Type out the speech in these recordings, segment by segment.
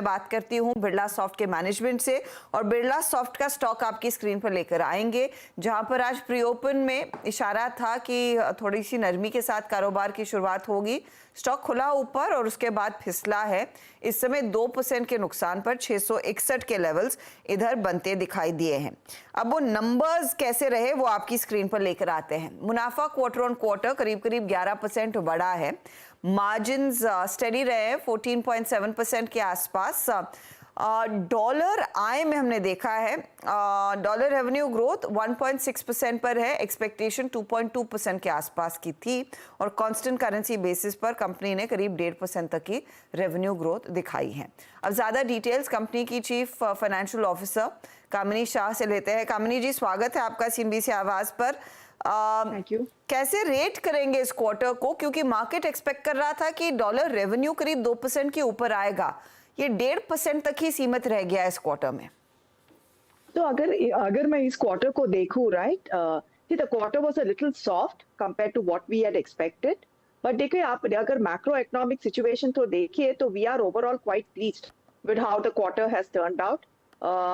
बात करती हूँ बिरला सॉफ्ट के मैनेजमेंट से और बिरला सॉफ्ट का स्टॉक आपकी स्क्रीन पर लेकर आएंगे, जहां पर आज प्री ओपन में इशारा था कि थोड़ी सी नरमी के साथ कारोबार की शुरुआत होगी। स्टॉक खुला ऊपर और उसके बाद फिसला है। इस समय 2% के नुकसान पर 661 के लेवल्स इधर बनते दिखाई दिए हैं। अब वो नंबर्स कैसे रहे वो आपकी स्क्रीन पर लेकर आते हैं। मुनाफा क्वार्टर ऑन क्वार्टर करीब करीब 11% बढ़ा है। मार्जिन्स स्टेडी रहे 14.7% के आसपास। डॉलर आय में हमने देखा है डॉलर रेवेन्यू ग्रोथ 1.6% पर है। एक्सपेक्टेशन 2.2% के आसपास की थी और कांस्टेंट करेंसी बेसिस पर कंपनी ने करीब 1.5% तक की रेवेन्यू ग्रोथ दिखाई है। अब ज्यादा डिटेल्स कंपनी की चीफ फाइनेंशियल ऑफिसर कामिनी शाह से लेते हैं। कामिनी जी, स्वागत है आपका CNBC आवाज पर। Thank you. कैसे रेट करेंगे इस क्वार्टर को, क्योंकि मार्केट एक्सपेक्ट कर रहा था कि डॉलर रेवेन्यू करीब 2% के ऊपर आएगा, ये 1.5% तक ही सीमित रह गया इस क्वार्टर में। तो अगर मैं इस क्वार्टर को देखूं, right, the quarter was a little soft compared to what we had expected, but देखिए आप अगर मैक्रो इकोनॉमिक सिचुएशन तो देखिए तो we are overall quite pleased with how the quarter has turned out.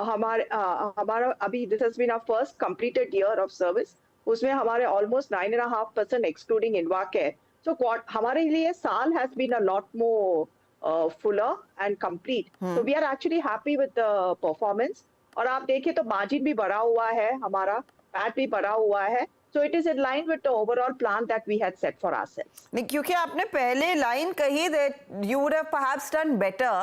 हमारा अभी this has been our first completed year of service, उसमें हमारे ऑलमोस्ट 9.5% एक्सक्लूडिंग इन्वाकेयर। सो हमारे लिए साल has been a lot more fuller and complete, so we are actually happy with the performance. और आप देखिए तो मार्जिन भी बढ़ा हुआ है, हमारा पैट भी बढ़ा हुआ है, so it is in line with the overall plan that we had set for ourselves. नहीं, क्योंकि आपने पहले लाइन कही that you would have perhaps done better.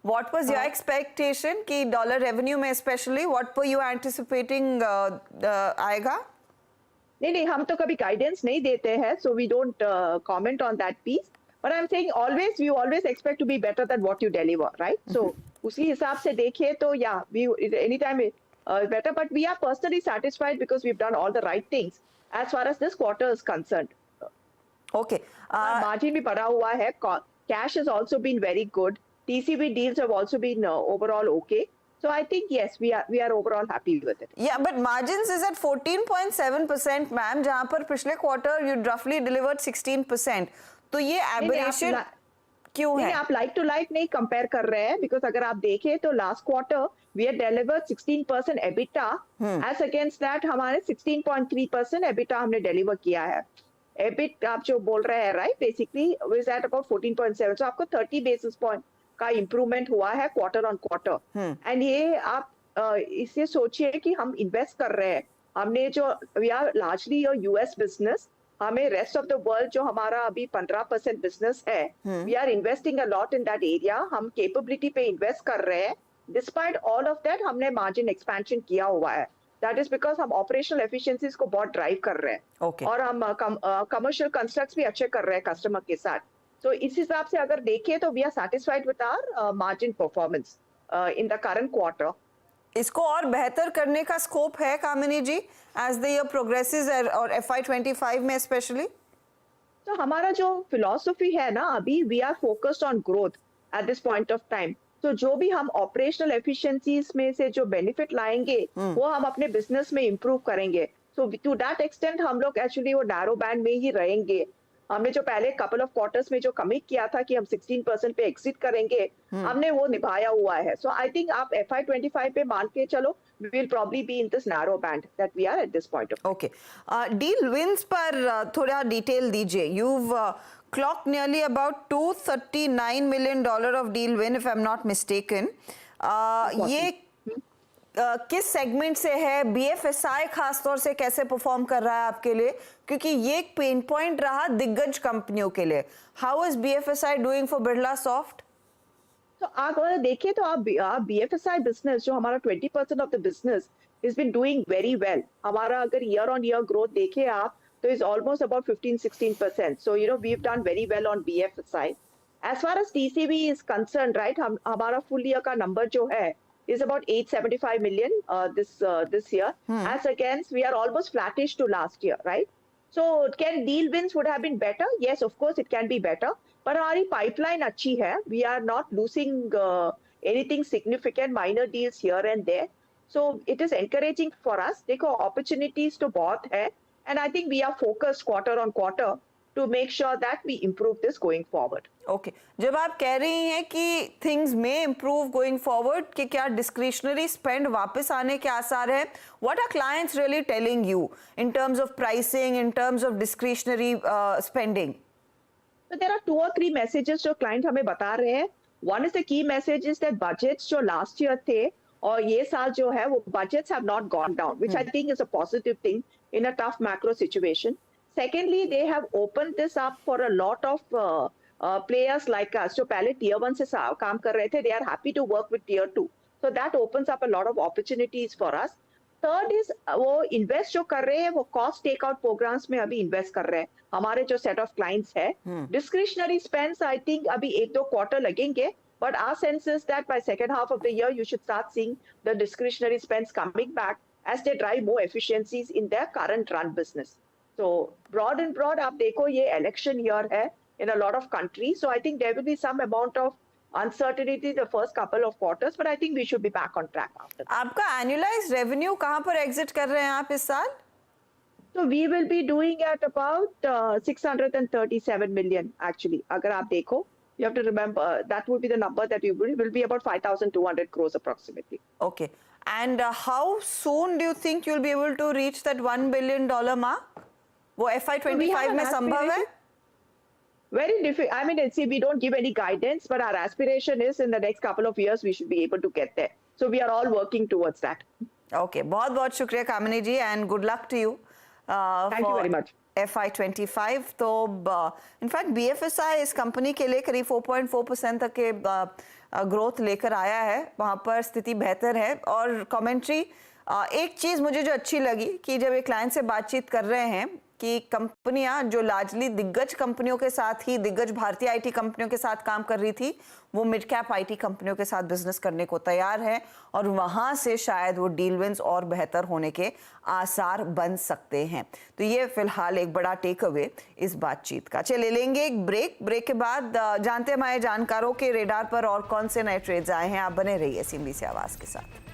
What was your expectation कि डॉलर रेवेन्यू में especially what were you anticipating आएगा? नहीं, हम तो कभी गाइडेंस नहीं देते हैं, so we don't comment on that piece. But I'm saying always, you always expect to be better than what you deliver, right? So उसी हिसाब से देखिए तो yeah, we anytime better, but we are personally satisfied because we've done all the right things as far as this quarter is concerned. Okay. Margin भी बढ़ा हुआ है, cash has also been very good, TCB deals have also been overall okay. So I think yes, we are overall happy with it. Yeah, but margins is at 14.7%, ma'am, जहाँ पर पिछले quarter you roughly delivered 16%. तो ये aberration क्यों है? आप like to like नहीं compare कर रहे हैं, बिकॉज अगर आप देखें तो last quarter we had delivered 16% EBITDA, as against that हमारे 16.3% एबिटा हमने डिलीवर किया है। एबिट आप जो बोल रहे हैं, right, basically is at about 14.7, सो आपको 30 बेसिस पॉइंट का इंप्रूवमेंट हुआ है क्वार्टर ऑन क्वार्टर। एंड ये आप इसे सोचिए कि हम इन्वेस्ट कर रहे हैं, हमने जो we are largely your US business, हमें रेस्ट ऑफ द वर्ल्ड जो हमारा अभी 15% बिजनेस है, we are investing a lot in that area, हम कैपेबिलिटी पे इन्वेस्ट कर रहे हैं। डिस्पाइट ऑल ऑफ दैट हमने मार्जिन एक्सपेंशन किया हुआ है, दैट इज बिकॉज हम ऑपरेशनल एफिशिएंसीज को बहुत ड्राइव कर रहे हैं। और हम कमर्शियल कंस्ट्रक्ट्स भी अच्छे कर रहे हैं कस्टमर के साथ। तो इस हिसाब से अगर देखें तो we are satisfied with our margin performance in the current quarter. इसको और बेहतर करने का स्कोप है Kamini ji as the year progresses और FY25 में स्पेशली? तो हमारा जो फिलॉसफी है ना, अभी we are focused on growth at this point of time. तो जो भी हम ऑपरेशनल एफिशिएंसीज में से जो बेनिफिट लाएंगे वो हम अपने बिजनेस में इंप्रूव करेंगे। सो टू दैट एक्सटेंट हम लोग एक्चुअली वो नैरो बैंड में ही रहेंगे। हमने जो पहले कपल ऑफ क्वार्टर्स में जो कमिट किया था कि हम 16% पे एग्जिट करेंगे, हमने वो निभाया हुआ है। सो आई थिंक आप FY25 पे मान के चलो, we will probably be in this narrow band that we are at this point of time. Okay. Deal wins पर थोड़ा डिटेल दीजिए। You've clocked nearly about $239 million of deal win if I'm not mistaken. ये किस segment से है? BFSI खासतौर से कैसे परफॉर्म कर रहा है आपके लिए, क्योंकि ये एक पेन पॉइंट रहा दिग्गज कंपनियों के लिए। How is BFSI doing for Birla soft? तो आप अगर देखिए तो आप BFSI बिजनेस जो हमारा 20% of the business is been doing very well. हमारा अगर ईयर ऑन ईयर ग्रोथ देखे आप तो is almost about 15-16%। So you know we have done very well on BFSI। As far as TCB is concern, right, हमारा full year का number जो है is about 875 million this year, as against we are almost flattish to last year, right? So can deal wins would have been better? Yes, of course it can be better, but हमारी pipeline अच्छी है, we are not losing anything significant, minor deals here and there, so it is encouraging for us। देखो opportunities तो बहुत है, and I think we are focused quarter on quarter to make sure that we improve this going forward. Okay जब आप कह रही हैं कि थिंग्स में इम्प्रूव गोइंग फॉरवर्ड कि क्या डिस्क्रिशनरी स्पेंड वापस आने के आसार है, what are clients really telling you in terms of pricing, in terms of discretionary spending? तो देयर आर 2 or 3 मैसेजेस जो क्लाइंट हमें बता रहे हैं. One is the key message is that budgets जो लास्ट ईयर थे और ये साल जो है वो budgets have not gone down, which I think is a positive thing in a tough macro situation. Secondly they have open this up for a lot of players like us जो पहले tier 1 से काम कर रहे थे, they are happy to work with tier 2, so that opens up a lot of opportunities for us. Third is वो invest जो कर रहे हैं वो कॉस्ट टेक आउट प्रोग्राम्स में अभी इन्वेस्ट कर रहे हैं हमारे जो सेट ऑफ क्लाइंट्स है. डिस्क्रिशनरी स्पेंड्स आई थिंक अभी 1-2 क्वार्टर लगेंगे, but our sense is that by second half of the year you should start seeing the discretionary spends coming back as they drive more efficiencies in their current run business. So broad आप देखो ये election year है in a lot of countries, so I think there will be some amount of uncertainty the first couple of quarters, but I think we should be back on track after that. आपका annualized revenue कहाँ पर exit कर रहे हैं आप इस साल? So we will be doing at about 637 million actually. अगर आप देखो, you have to remember that would be the number that we will be about 5,200 crores approximately. Okay. And how soon do you think you'll be able to reach that $1 billion mark? वो FY25 में संभव है? Very difficult. I mean, see, we don't give any guidance, but our aspiration is in the next couple of years we should be able to get there. So we are all working towards that. Okay. बहुत बहुत शुक्रिया कामिनी जी and good luck to you. Thank you very much. FY25 तो in fact BFSI इस company के लिए करीब 4.4% तक के ग्रोथ लेकर आया है, वहाँ पर स्थिति बेहतर है. और कमेंट्री एक चीज़ मुझे जो अच्छी लगी कि जब एक क्लाइंट से बातचीत कर रहे हैं कि कंपनियां जो लार्जली दिग्गज कंपनियों के साथ ही दिग्गज भारतीय आईटी कंपनियों के साथ काम कर रही थी वो मिड कैप आईटी कंपनियों के साथ बिजनेस करने को तैयार है और वहां से शायद वो डील विंस और बेहतर होने के आसार बन सकते हैं. तो ये फिलहाल एक बड़ा टेक अवे इस बातचीत का. चले लेंगे एक ब्रेक के बाद जानते हैं हमारे जानकारों के रेडार पर और कौन से नए ट्रेड्स आए हैं. आप बने रहिए CNBC आवाज के साथ.